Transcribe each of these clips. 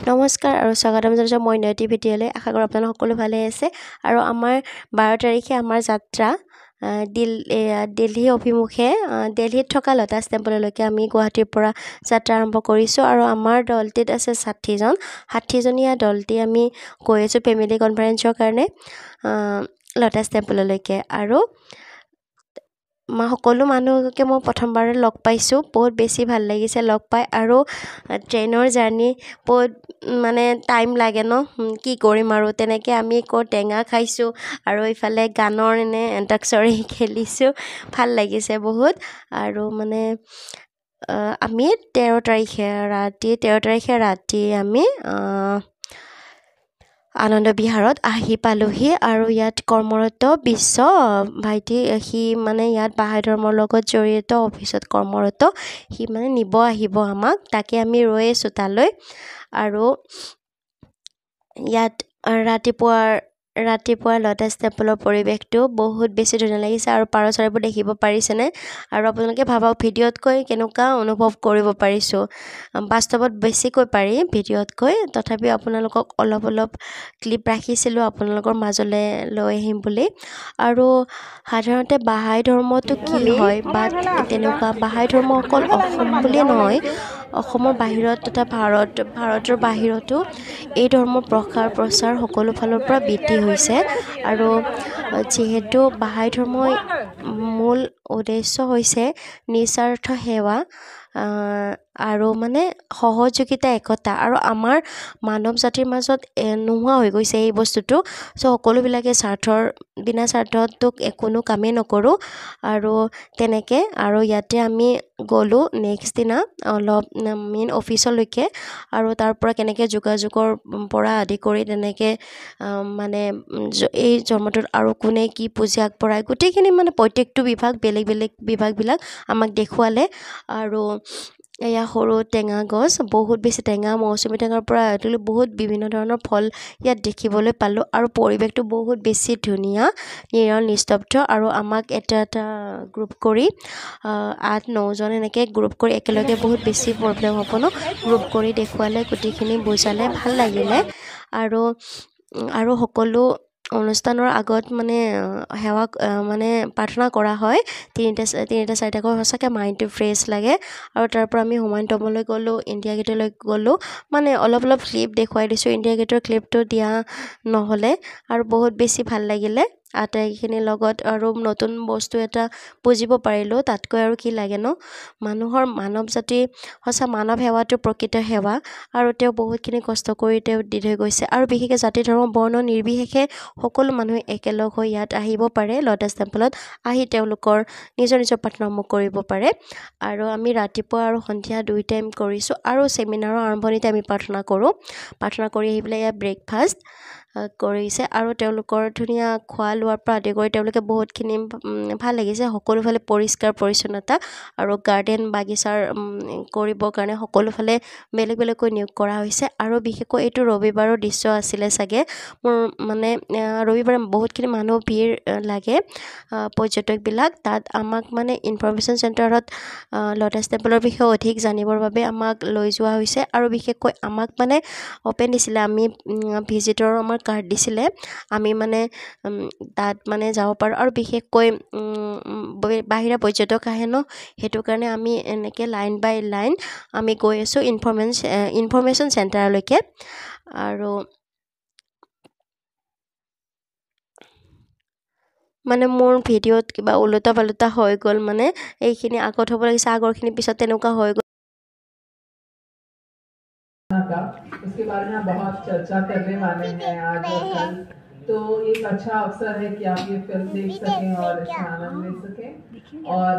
নমস্কাৰ আৰু স্বাগতম জনাইছোঁ মই নয়টি ভিডিঅ'লৈ। আশা কৰোঁ আপোনালোক সকলো ভালে আছে। আৰু আমাৰ 12 তাৰিখে আমাৰ যাত্ৰা দিল্লী অভিমুখে দিল্লীত থকা লোটাছ টেম্পললৈকে আমি গুৱাহাটীৰ পৰা যাত্ৰা আৰম্ভ কৰিছোঁ। আৰু আমাৰ দলটিত আছে 60জন। 60জনীয়া দলটি আমি গৈ আছোঁ ফেমিলি কনফাৰেঞ্চৰ কাৰণে লোটাছ টেম্পললৈকে। আৰু সকলো মানুহকে মই প্ৰথমবাৰ লগ পাইছোঁ, বহুত বেছি ভাল লাগিছে লগ পাই। আৰু ট্ৰেইনৰ জাৰ্ণি বহুত মানে টাইম লাগে ন, কি কৰিম আৰু তেনেকৈ আমি টেঙা খাইছোঁ আৰু ইফালে গানৰ এণ্টাক্ষৰী খেলিছোঁ, ভাল লাগিছে বহুত। আৰু মানে আমি 13 তাৰিখে ৰাতি আমি আনন্দ বিহাৰত আহি পালোহি। আৰু ইয়াত কৰ্মৰত বিশ্ব ভাইটি, সি মানে ইয়াত বাহাই ধৰ্মৰ লগত জড়িত অফিচত কৰ্মৰত, সি মানে নিব আহিব আমাক, তাকে আমি ৰৈ আছোঁ তালৈ। আৰু ইয়াত ৰাতিপুৱা লোটাছ টেম্পলৰ পৰিৱেশটো বহুত বেছি ধুনীয়া লাগিছে। আৰু পাৰ চৰাইবোৰ দেখিব পাৰিছেনে? আৰু আপোনালোকে ভাবক ভিডিঅ'তকৈ কেনেকুৱা অনুভৱ কৰিব পাৰিছোঁ। বাস্তৱত বেছিকৈ পাৰি ভিডিঅ'তকৈ, তথাপিও আপোনালোকক অলপ ক্লিপ ৰাখিছিলোঁ আপোনালোকৰ মাজলৈ লৈ আহিম বুলি। আৰু সাধাৰণতে বাহাই ধৰ্মটো কি হয় বা তেনেকুৱা, বাহাই ধৰ্ম অকল অসম বুলিয়ে নহয়, অসমৰ বাহিৰত তথা ভাৰতৰ বাহিৰতো এই ধৰ্মৰ প্ৰচাৰ সকলো ফালৰ পৰা বৃদ্ধি হৈছে। আৰু যিহেতু বাহাই ধৰ্মৰ মূল উদ্দেশ্য হৈছে নিস্বাৰ্থ সেৱা আৰু মানে সহযোগিতা, একতা। আৰু আমাৰ মানৱ জাতিৰ মাজত নোহোৱা হৈ গৈছে এই বস্তুটো। সকলোবিলাকে বিনা স্বাৰ্থত কোনো কামেই নকৰোঁ আৰু তেনেকৈ। আৰু ইয়াতে আমি গ'লোঁ নেক্সট দিনা অলপ মেইন অফিচলৈকে। আৰু তাৰ পৰা কেনেকৈ যোগাযোগৰ পৰা আদি কৰি তেনেকৈ মানে এই ধৰ্মটোত আৰু কোনে কি পুঁজি আগবঢ়ায়, গোটেইখিনি মানে প্ৰত্যেকটো বেলেগ বিভাগবিলাক আমাক দেখুৱালে। আৰু এয়া সৰু টেঙা গছ, বহুত বেছি টেঙা, মৌচুমী টেঙাৰ পৰা বহুত বিভিন্ন ধৰণৰ ফল ইয়াত দেখিবলৈ পালোঁ। আৰু পৰিৱেশটো বহুত বেছি ধুনীয়া, নিৰল নিস্তব্ধ। আৰু আমাক এটা গ্ৰুপ কৰি 8-9জন এনেকৈ গ্ৰুপ কৰি একেলগে, বহুত বেছি প্ৰব্লেম হ'ব ন, গ্ৰুপ কৰি দেখুৱালে, গোটেইখিনি বুজালে, ভাল লাগিলে। আৰু সকলো অনুষ্ঠানৰ আগত মানে সেৱা মানে প্ৰাৰ্থনা কৰা হয়, তিনিটা 4টাকৈ, সঁচাকৈ মাইণ্ডটো ফ্ৰেছ লাগে। আৰু তাৰ পৰা আমি হুমায়ুন টম্বললৈ গ'লোঁ, ইণ্ডিয়া গেটলৈ গ'লোঁ। মানে অলপ ক্লিপ দেখুৱাই দিছোঁ, ইণ্ডিয়া গেটৰ ক্লিপটো দিয়া নহ'লে। আৰু বহুত বেছি ভাল লাগিলে আটাইখিনিৰ লগত। আৰু নতুন বস্তু এটা বুজিব পাৰিলোঁ, তাতকৈ আৰু কি লাগে ন। মানৱ জাতি, সঁচা মানৱ সেৱাটো প্ৰকৃত সেৱা। আৰু তেওঁ বহুতখিনি কষ্ট কৰি দি থৈ গৈছে। আৰু বিশেষকৈ জাতি ধৰ্ম বৰ্ণ নিৰ্বিশেষে সকলো মানুহে একেলগ হৈ ইয়াত আহিব পাৰে, লোটাছ টেম্পলত আহি তেওঁলোকৰ নিজৰ প্ৰাৰ্থনাসমূহ কৰিব পাৰে। আৰু আমি ৰাতিপুৱা আৰু সন্ধিয়া 2 টাইম কৰিছোঁ। আৰু ছেমিনাৰৰ আৰম্ভণিতে আমি প্ৰাৰ্থনা কৰি আহি পেলাই ইয়াত ব্ৰেকফাষ্ট কৰিছে। আৰু তেওঁলোকৰ ধুনীয়া খোৱা লোৱাৰ পৰা আদি কৰি তেওঁলোকে বহুতখিনি ভাল লাগিছে। সকলোফালে পৰিষ্কাৰ পৰিচ্ছন্নতা আৰু গাৰ্ডেন বাগিচাৰ কৰিবৰ কাৰণে সকলোফালে বেলেগকৈ নিয়োগ কৰা হৈছে। আৰু বিশেষকৈ এইটো ৰবিবাৰৰ দৃশ্য আছিলে চাগে, মোৰ মানে ৰবিবাৰে বহুতখিনি মানুহ ভিৰ লাগে, পৰ্যটকবিলাক। তাত আমাক মানে ইনফৰমেশ্যন চেণ্টাৰত লোটাছ টেম্পলৰ বিষয়ে অধিক জানিবৰ বাবে আমাক লৈ যোৱা হৈছে। আৰু বিশেষকৈ আমাক মানে অ'পেন দিছিলে, আমি ভিজিটৰৰ আমাৰ কাৰ্ড দিছিলে, আমি মানে তাত মানে যাব পাৰোঁ। আৰু বিশেষকৈ বাহিৰা পৰ্যটক আহে ন, সেইটো কাৰণে আমি এনেকৈ লাইন বাই লাইন আমি গৈ আছোঁ ইনফৰমেশ্যন চেণ্টাৰলৈকে। আৰু মানে মোৰ ভিডিঅ'ত কিবা ওলোটা পালোটা হৈ গ'ল, মানে এইখিনি আগত হ'ব লাগিছে, আগৰখিনি পিছত তেনেকুৱা হৈ গ'ল। उसके बारे में बहुत चर्चा करने वाले हैं आज और कल, तो एक अच्छा अवसर है कि आप ये फिल्म देख सकें और इसका आनंद ले सकें। और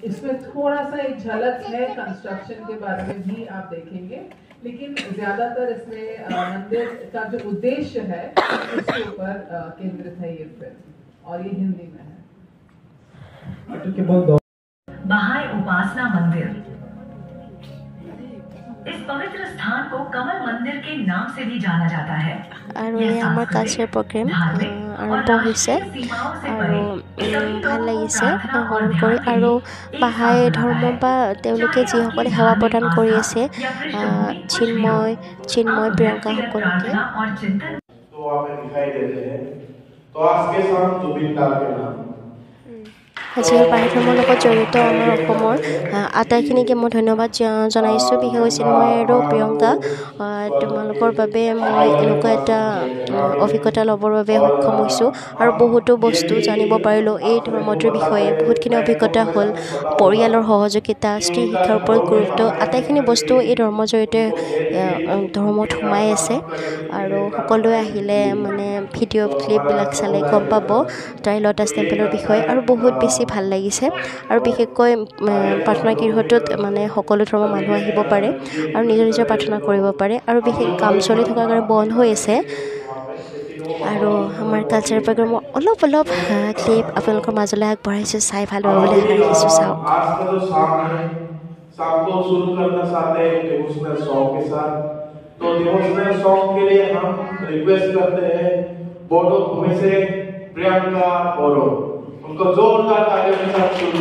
इसमें थोड़ा सा एक झलक है कंस्ट्रक्शन के बारे में भी आप देखेंगे, लेकिन ज्यादातर इसमें मंदिर का जो उद्देश्य है उसके ऊपर केंद्रित है ये फिल्म, और ये हिंदी में है। बहाई उपासना मंदिर, इस पवित्र स्थान को कमल मंदिर के नाम से भी जाना जाता है। আৰু এই আমাৰ কালচাৰ প্ৰগ্ৰেম আৰম্ভ হৈছে सीमाओं से আৰু परे सभी ভাল लोगों को লাগিছে प्रार्थना और হৰণ ध्यान কৰি के আৰু लिए एक বাহাই साथ ধৰ্ম बुलाया বা है। তেওঁলোকে चाहे যিসকলে आपकी সেৱা धार्मिक প্ৰদান কৰি आस्था আছে या पृष्ठभूमि कुछ भी हो, চিন্ময় अब প্ৰিয়ংকা व्यक्तिगत সকলোকে प्रार्थना और चिंतन तो वहाँ पे दिखाई देते हैं। तो आज के शाम जुबिनदार के नाम যিয়ে বাহিৰ ধৰ্মৰ লগত জড়িত আমাৰ অসমৰ আটাইখিনিকে মই ধন্যবাদ জনাইছোঁ বিশেষকৈ চিন্ময় আৰু প্ৰিয়ংকা তোমালোকৰ বাবে মই এনেকুৱা এটা অভিজ্ঞতা ল'বৰ বাবে সক্ষম হৈছোঁ আৰু বহুতো বস্তু জানিব পাৰিলোঁ এই ধৰ্মটোৰ বিষয়ে বহুতখিনি অভিজ্ঞতা হ'ল পৰিয়ালৰ সহযোগিতা স্ত্ৰী শিক্ষাৰ ওপৰত গুৰুত্ব আটাইখিনি বস্তু এই ধৰ্মৰ জৰিয়তে ধৰ্মত সোমাই আছে আৰু সকলোৱে আহিলে মানে ভিডিঅ' ক্লিপবিলাক চালে গম পাব তাই ল'টাছ টেম্পলৰ বিষয়ে আৰু বহুত বেছি ভাল লাগিছে আৰু বিশেষকৈ প্ৰাৰ্থনা গৃহটোত মানে সকলো ধৰ্মৰ মানুহ আহিব পাৰে আৰু নিজৰ নিজৰ প্ৰাৰ্থনা কৰিব পাৰে আৰু বিশেষ কাম চলি থকাৰ কাৰণে বন্ধ হৈ আছে আৰু আমাৰ কালচাৰেল প্ৰগ্ৰামৰ অলপ ক্লিপ আপোনালোকৰ মাজলৈ আগবঢ়াইছোঁ চাই ভাল পাব বুলি আশা ৰাখিছোঁ চাওক आज का जो शाम है शाम को शुरू करना चाहते हैं डिवोशनल सॉन्ग के साथ। तो डिवोशनल सॉन्ग के लिए हम रिक्वेस्ट करते हैं बोडो भूमि से प्रियंका बोरो उनको जोरदार तालियों के साथ शुरू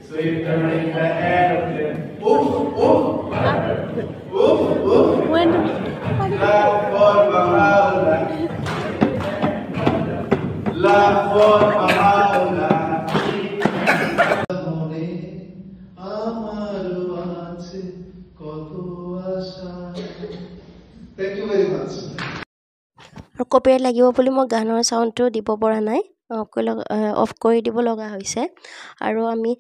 Sweet turning the aeroplane. Oh, oh. Thank you very much. আৰু কপিৰাইট লাগিব বুলি মই গানৰ চাউণ্ডটো দিব পৰা নাই অফ কৰি দিব লগা হৈছে আৰু আমি